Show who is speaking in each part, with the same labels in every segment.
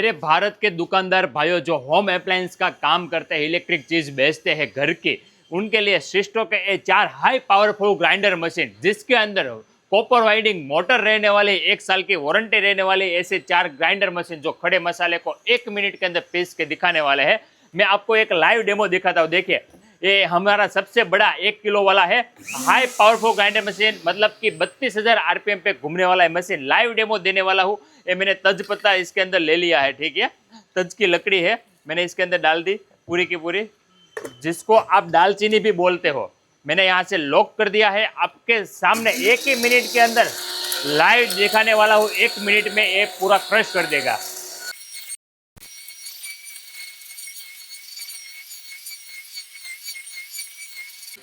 Speaker 1: मेरे भारत के दुकानदार भाइयों जो होम अप्लायंस का काम करते हैं, इलेक्ट्रिक चीज बेचते हैं घर की, उनके लिए सिस्टो के ये 4 हाई पावरफुल ग्राइंडर मशीन जिसके अंदर कॉपर वाइंडिंग मोटर रहने वाले, 1 साल की वारंटी रहने वाले ऐसे 4 ग्राइंडर मशीन जो खड़े मसाले को 1 मिनट के अंदर पीस के दिखाने वाले हैं। मैं आपको एक लाइव डेमो दिखाता हूँ। देखिए, ये हमारा सबसे बड़ा 1 किलो वाला है हाई पावरफुल ग्राइंडर मशीन, मतलब कि 32,000 आरपीएम पे घूमने वाला है मशीन। लाइव डेमो देने वाला हूँ। ये मैंने तज पत्ता इसके अंदर ले लिया है, ठीक है, तज की लकड़ी है, मैंने इसके अंदर डाल दी पूरी की पूरी, जिसको आप दालचीनी भी बोलते हो। मैंने यहाँ से लॉक कर दिया है। आपके सामने 1 ही मिनट के अंदर लाइव दिखाने वाला हूँ। 1 मिनट में ये पूरा क्रश कर देगा।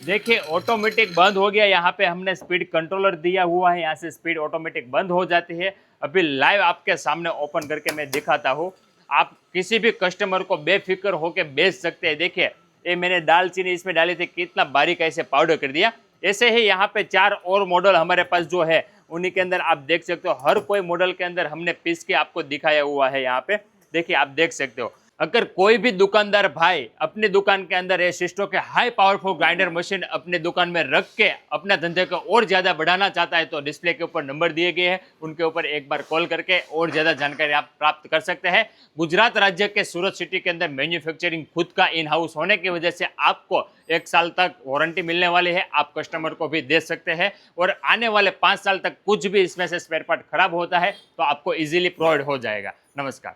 Speaker 1: देखिए, ऑटोमेटिक बंद हो गया। यहाँ पे हमने स्पीड कंट्रोलर दिया हुआ है, यहाँ से स्पीड ऑटोमेटिक बंद हो जाती है। अभी लाइव आपके सामने ओपन करके मैं दिखाता हूँ। आप किसी भी कस्टमर को बेफिक्र होकर बेच सकते हैं। देखिए, ये मैंने दालचीनी इसमें डाली थी, कितना बारीक ऐसे पाउडर कर दिया। ऐसे ही यहाँ पे 4 और मॉडल हमारे पास जो है, उन्हीं के अंदर आप देख सकते हो। हर कोई मॉडल के अंदर हमने पीस के आपको दिखाया हुआ है। यहाँ पे देखिए, आप देख सकते हो। अगर कोई भी दुकानदार भाई अपनी दुकान के अंदर ये सिस्टो के हाई पावरफुल ग्राइंडर मशीन अपनी दुकान में रख के अपना धंधे को और ज्यादा बढ़ाना चाहता है, तो डिस्प्ले के ऊपर नंबर दिए गए हैं, उनके ऊपर एक बार कॉल करके और ज्यादा जानकारी आप प्राप्त कर सकते हैं। गुजरात राज्य के सूरत सिटी के अंदर मैन्युफैक्चरिंग खुद का इन हाउस होने की वजह से आपको 1 साल तक वारंटी मिलने वाली है। आप कस्टमर को भी दे सकते हैं और आने वाले 5 साल तक कुछ भी इसमें से स्पेयर पार्ट खराब होता है तो आपको इजीली प्रोवाइड हो जाएगा। नमस्कार।